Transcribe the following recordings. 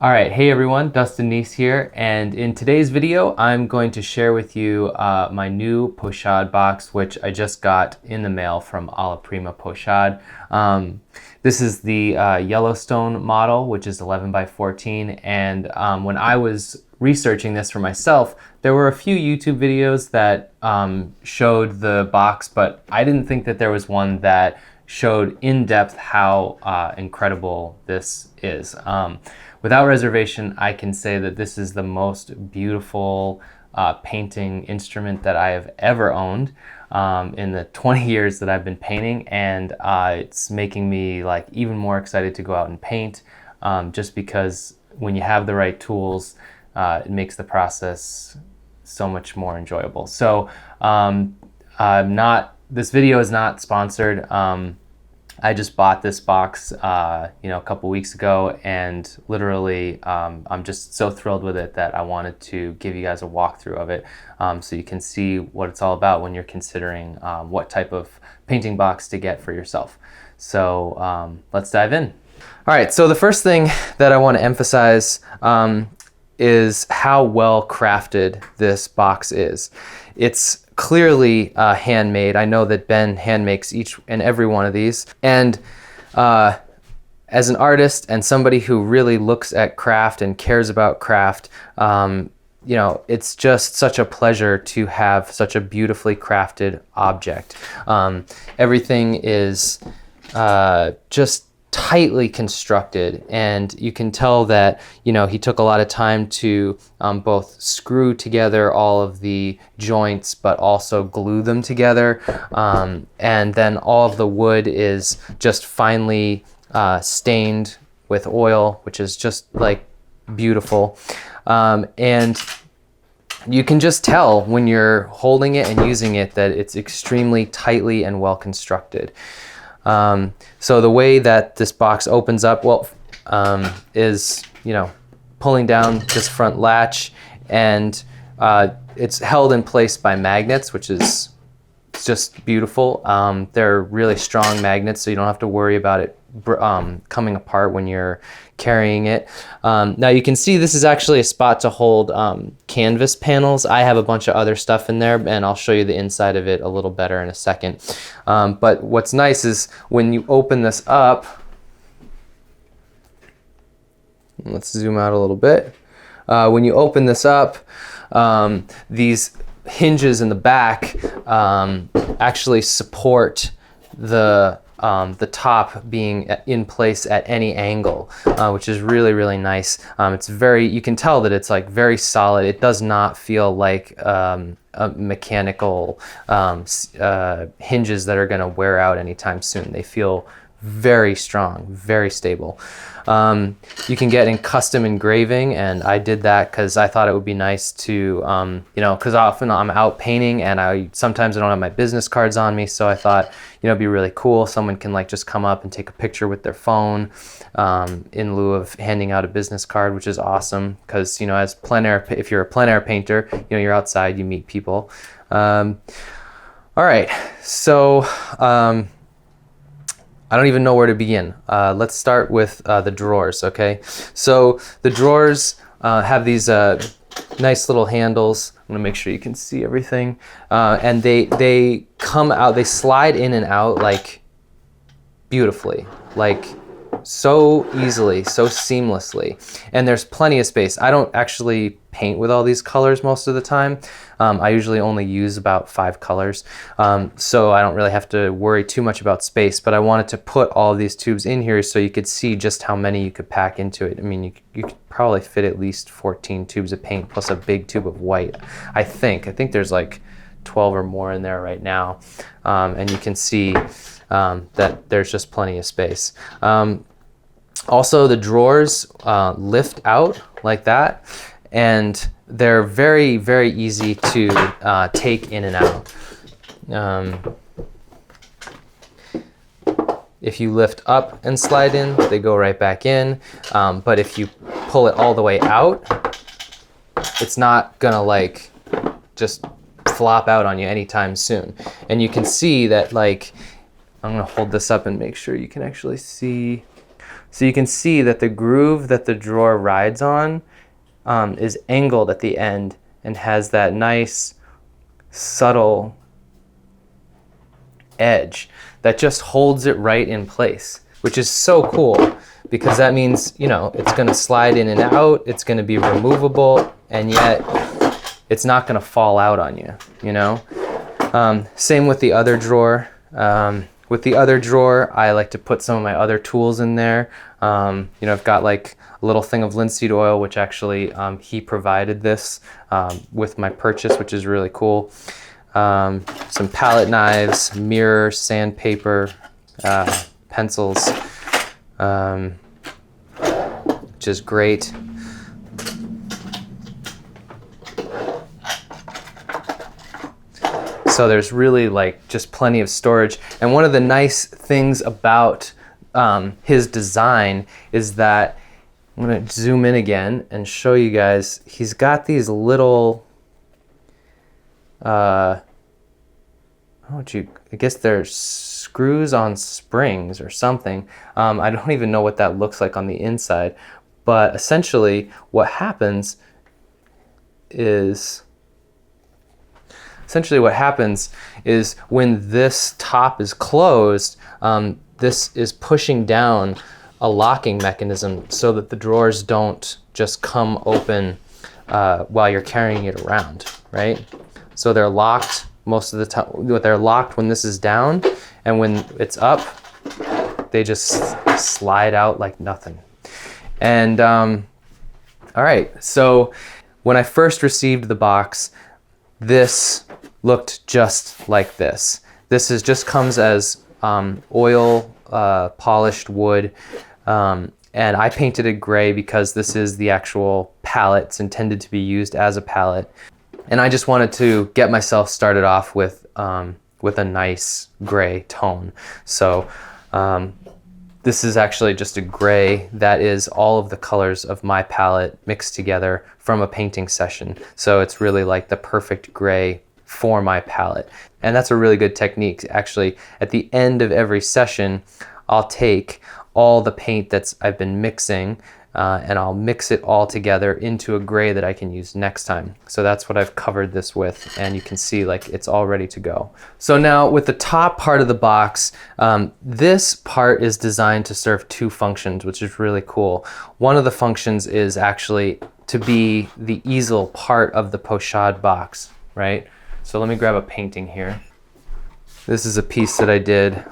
All right, hey everyone, Dustin Neese here, and in today's video, I'm going to share with you my new pochade box, which I just got in the mail from Alla Prima Pochade. This is the Yellowstone model, which is 11 by 14, and when I was researching this for myself, there were a few YouTube videos that showed the box, but I didn't think that there was one that showed in depth how incredible this is. Without reservation, I can say that this is the most beautiful painting instrument that I have ever owned in the 20 years that I've been painting, and it's making me like even more excited to go out and paint, just because when you have the right tools, it makes the process so much more enjoyable. So this video is not sponsored. I just bought this box, a couple weeks ago, and literally, I'm just so thrilled with it that I wanted to give you guys a walkthrough of it, so you can see what it's all about when you're considering what type of painting box to get for yourself. So let's dive in. All right, so the first thing that I want to emphasize is how well crafted this box is. It's clearly handmade. I know that Ben hand makes each and every one of these. And as an artist and somebody who really looks at craft and cares about craft, it's just such a pleasure to have such a beautifully crafted object. Everything is just tightly constructed, and you can tell that he took a lot of time to both screw together all of the joints but also glue them together, and then all of the wood is just finely stained with oil, which is just like beautiful, and you can just tell when you're holding it and using it that it's extremely tightly and well constructed. So the way that this box opens up, is, pulling down this front latch, and it's held in place by magnets, which is just beautiful. They're really strong magnets, so you don't have to worry about it coming apart when you're carrying it. Now you can see this is actually a spot to hold canvas panels. I have a bunch of other stuff in there, and I'll show you the inside of it a little better in a second. But what's nice is when you open this up, let's zoom out a little bit. When you open this up, these hinges in the back actually support the top being in place at any angle, which is really, really nice. You can tell that it's like very solid. It does not feel like a mechanical hinges that are going to wear out anytime soon. They feel very strong, very stable. You can get in custom engraving, and I did that because I thought it would be nice to, because often I'm out painting and sometimes I don't have my business cards on me, so I thought, it'd be really cool. Someone can like just come up and take a picture with their phone in lieu of handing out a business card, which is awesome because, as if you're a plein air painter, you're outside, you meet people. All right, so I don't even know where to begin. Let's start with the drawers, okay? So the drawers have these nice little handles. I'm gonna make sure you can see everything. And they come out, they slide in and out like beautifully, like so easily, so seamlessly. And there's plenty of space. I don't actually paint with all these colors most of the time. I usually only use about 5 colors, so I don't really have to worry too much about space, but I wanted to put all of these tubes in here so you could see just how many you could pack into it. I mean, you could probably fit at least 14 tubes of paint plus a big tube of white. I think there's like 12 or more in there right now, and you can see that there's just plenty of space. Also, the drawers lift out like that, and they're very, very easy to take in and out. If you lift up and slide in, they go right back in. But if you pull it all the way out, it's not gonna like just flop out on you anytime soon. And you can see that, like, I'm gonna hold this up and make sure you can actually see. So you can see that the groove that the drawer rides on is angled at the end and has that nice subtle edge that just holds it right in place, which is so cool because that means, you know, it's going to slide in and out, it's going to be removable, and yet it's not going to fall out on you, you know? Same with the other drawer. With the other drawer, I like to put some of my other tools in there. You know, I've got like a little thing of linseed oil, which actually he provided this with my purchase, which is really cool. Some palette knives, mirror, sandpaper, pencils, which is great. So there's really like just plenty of storage. And one of the nice things about his design is that, I'm gonna zoom in again and show you guys, he's got these little, I guess they're screws on springs or something. I don't even know what that looks like on the inside, but essentially what happens is when this top is closed, this is pushing down a locking mechanism so that the drawers don't just come open while you're carrying it around, right? So they're locked most of the time. They're locked when this is down, and when it's up, they just slide out like nothing. And all right, so when I first received the box, this looked just like this. This just comes as oil polished wood, and I painted it gray because this is the actual palette. It's intended to be used as a palette, and I just wanted to get myself started off with a nice gray tone. So this is actually just a gray that is all of the colors of my palette mixed together from a painting session. So it's really like the perfect gray for my palette. And that's a really good technique. Actually, at the end of every session, I'll take all the paint that's I've been mixing and I'll mix it all together into a gray that I can use next time. So that's what I've covered this with, and you can see like it's all ready to go. So now with the top part of the box, this part is designed to serve two functions, which is really cool. One of the functions is actually to be the easel part of the pochade box, right? So let me grab a painting here. This is a piece that I did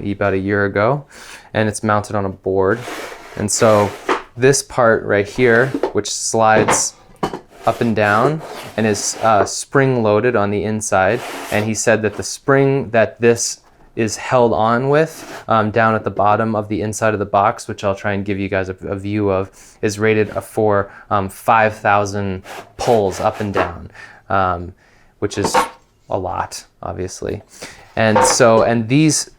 about a year ago, and it's mounted on a board. And so this part right here, which slides up and down and is spring loaded on the inside, and he said that the spring that this is held on with down at the bottom of the inside of the box, which I'll try and give you guys a view of, is rated for 5,000 pulls up and down, which is a lot, obviously. And so, and these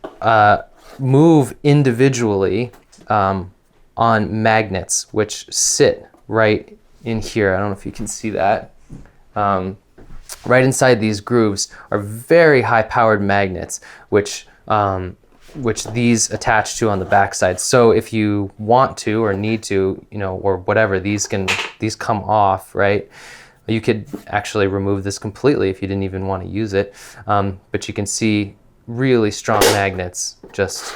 move individually on magnets, which sit right in here. I don't know if you can see that. Right inside these grooves are very high-powered magnets, which these attach to on the backside. So if you want to or need to, you know, or whatever, these come off, right? You could actually remove this completely if you didn't even want to use it. But you can see really strong magnets just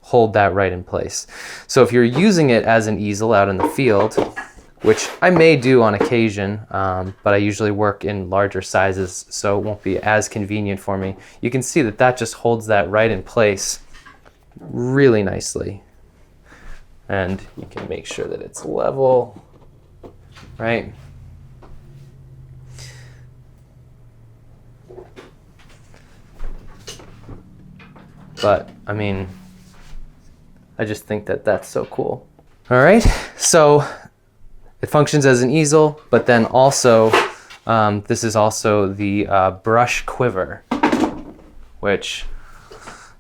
hold that right in place. So if you're using it as an easel out in the field, which I may do on occasion, but I usually work in larger sizes, so it won't be as convenient for me. You can see that just holds that right in place really nicely. And you can make sure that it's level, right? But I mean, I just think that that's so cool. All right, so it functions as an easel, but then also, this is also the brush quiver, which,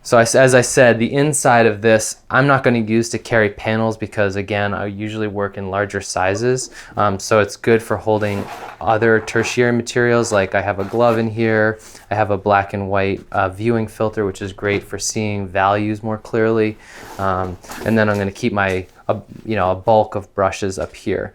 So as I said, the inside of this, I'm not going to use to carry panels because, again, I usually work in larger sizes. So it's good for holding other tertiary materials. Like I have a glove in here. I have a black and white viewing filter, which is great for seeing values more clearly. And then I'm going to keep my a bulk of brushes up here,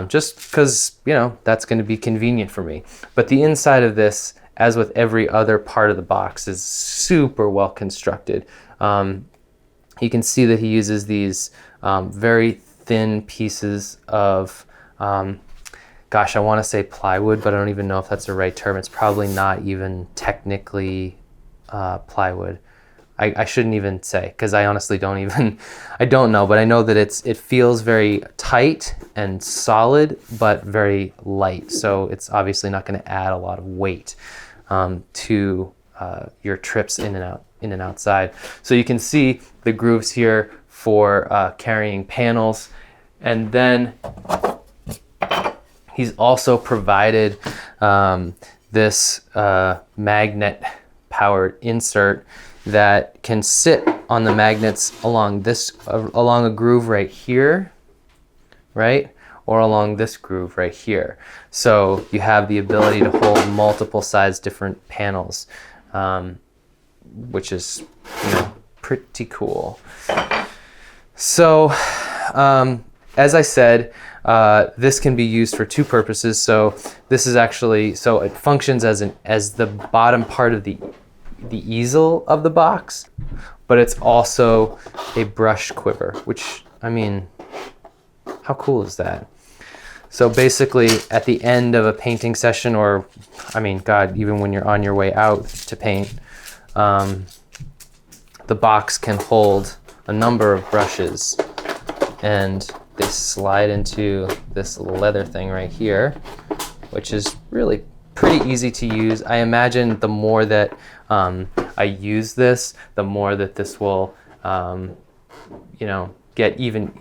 just because, that's going to be convenient for me. But the inside of this, as with every other part of the box, is super well constructed. You can see that he uses these very thin pieces of, gosh, I want to say plywood, but I don't even know if that's the right term. It's probably not even technically plywood. I shouldn't even say, because I honestly I don't know, but I know that it feels very tight and solid, but very light. So it's obviously not going to add a lot of weight to your trips in and outside. So you can see the grooves here for carrying panels. And then he's also provided this magnet powered insert that can sit on the magnets along a groove right here, right? Or along this groove right here. So you have the ability to hold multiple size different panels, which is pretty cool. So as I said, this can be used for two purposes. So this is actually, so it functions as the bottom part of the easel of the box, but it's also a brush quiver, which, I mean, how cool is that? So basically at the end of a painting session, or I mean, God, even when you're on your way out to paint, the box can hold a number of brushes, and they slide into this leather thing right here, which is really pretty easy to use. I imagine the more that I use this, the more that this will, get even,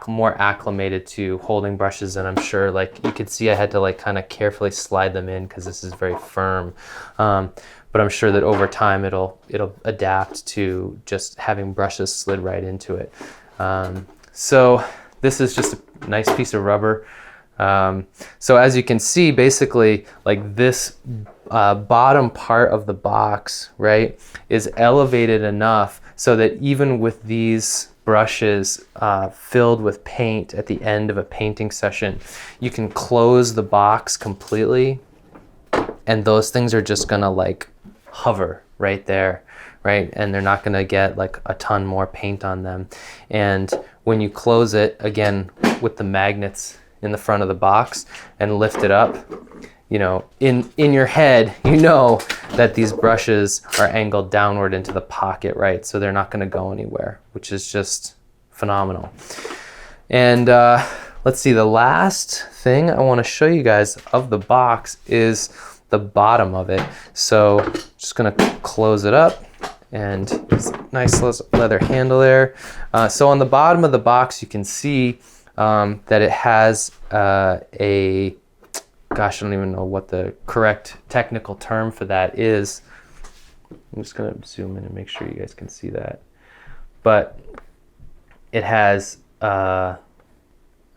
more acclimated to holding brushes. And I'm sure, like, you could see I had to, like, kind of carefully slide them in because this is very firm. But I'm sure that over time it'll adapt to just having brushes slid right into it. So this is just a nice piece of rubber. So as you can see, basically, like, this bottom part of the box, right, is elevated enough so that even with these brushes filled with paint at the end of a painting session, you can close the box completely, and those things are just gonna, like, hover right there, right? And they're not gonna get, like, a ton more paint on them. And when you close it, again, with the magnets in the front of the box and lift it up, in your head, that these brushes are angled downward into the pocket, right? So they're not going to go anywhere, which is just phenomenal. And let's see, the last thing I want to show you guys of the box is the bottom of it. So just going to close it up, and it's a nice leather handle there. So on the bottom of the box, you can see that it has gosh, I don't even know what the correct technical term for that is. I'm just going to zoom in and make sure you guys can see that. But it has, I'm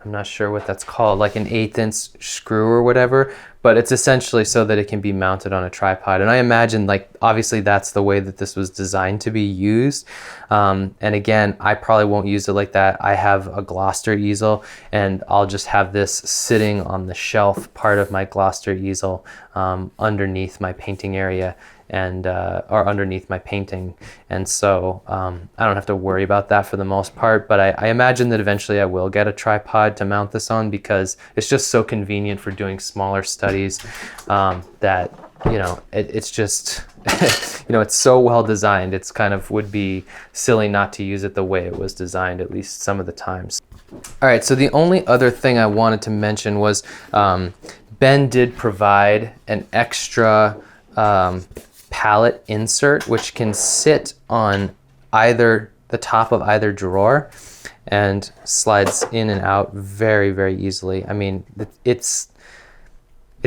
not sure what that's called, like an 1/8 inch screw or whatever, but it's essentially so that it can be mounted on a tripod. And I imagine, like, obviously that's the way that this was designed to be used. And again, I probably won't use it like that. I have a Gloucester easel, and I'll just have this sitting on the shelf part of my Gloucester easel underneath my painting area, and or underneath my painting. And so I don't have to worry about that for the most part, but I imagine that eventually I will get a tripod to mount this on, because it's just so convenient for doing smaller studies that, it's just, it's so well designed. It's kind of would be silly not to use it the way it was designed, at least some of the times. All right, so the only other thing I wanted to mention was Ben did provide an extra palette insert, which can sit on either the top of either drawer and slides in and out very, very easily. I mean, it's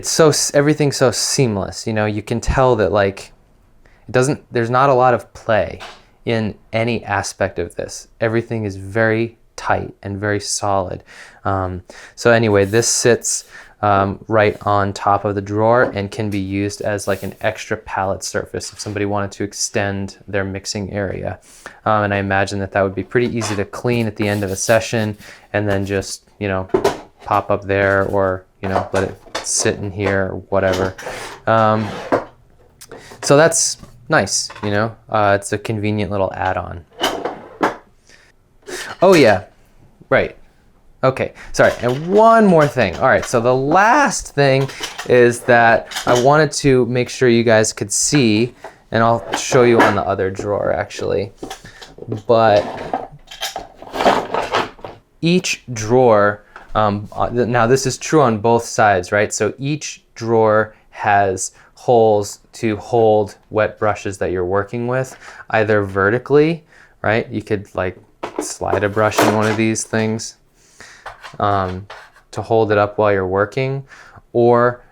so, everything's so seamless. You can tell that, like, there's not a lot of play in any aspect of this. Everything is very tight and very solid. So anyway, this sits right on top of the drawer and can be used as like an extra palette surface if somebody wanted to extend their mixing area. And I imagine that would be pretty easy to clean at the end of a session and then just, you know, pop up there, or, you know, let it sit in here or whatever. So that's nice, you know, it's a convenient little add-on. Oh yeah, right. Okay, sorry, and one more thing. All right, so the last thing is that I wanted to make sure you guys could see, and I'll show you on the other drawer actually, but each drawer, now this is true on both sides, right? So each drawer has holes to hold wet brushes that you're working with, either vertically, right? You could like slide a brush in one of these things to hold it up while you're working, or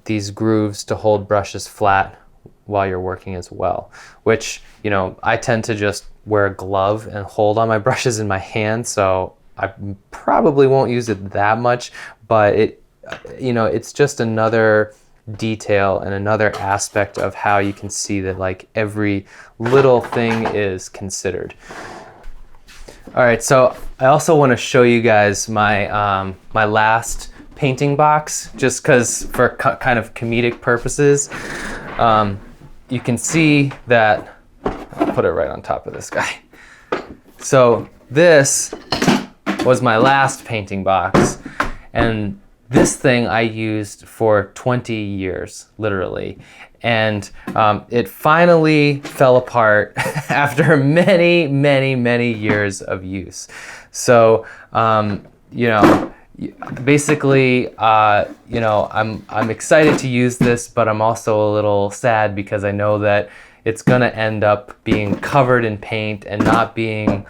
these grooves to hold brushes flat while you're working as well, which, you know, I tend to just wear a glove and hold on my brushes in my hand, so I probably won't use it that much, but it, you know, it's just another detail and another aspect of how you can see that like every little thing is considered. All right, so I also want to show you guys my my last painting box, just because for kind of comedic purposes. You can see that, I'll put it right on top of this guy. So this was my last painting box, and this thing I used for 20 years, literally. And it finally fell apart after many, many, many years of use. So, you know, basically, you know, I'm excited to use this, but I'm also a little sad because I know that it's gonna end up being covered in paint and not being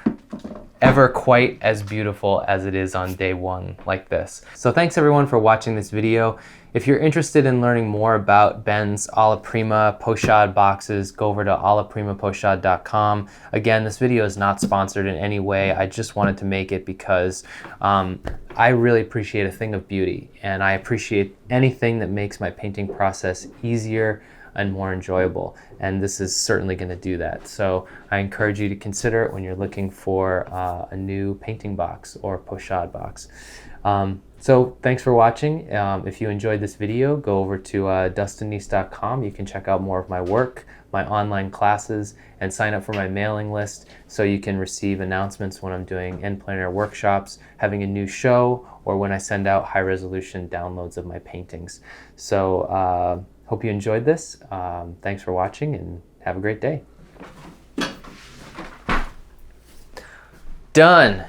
ever quite as beautiful as it is on day one like this. So thanks everyone for watching this video. If you're interested in learning more about Ben's Alla Prima Pochade boxes, go over to allaprimapochade.com. Again, this video is not sponsored in any way. I just wanted to make it because I really appreciate a thing of beauty, and I appreciate anything that makes my painting process easier and more enjoyable, and this is certainly going to do that. So I encourage you to consider it when you're looking for a new painting box or pochade box. So thanks for watching. If you enjoyed this video, go over to dustinniece.com. You can check out more of my work, my online classes, and sign up for my mailing list so you can receive announcements when I'm doing end plein air workshops, having a new show, or when I send out high resolution downloads of my paintings. So hope you enjoyed this. Thanks for watching and have a great day. Done.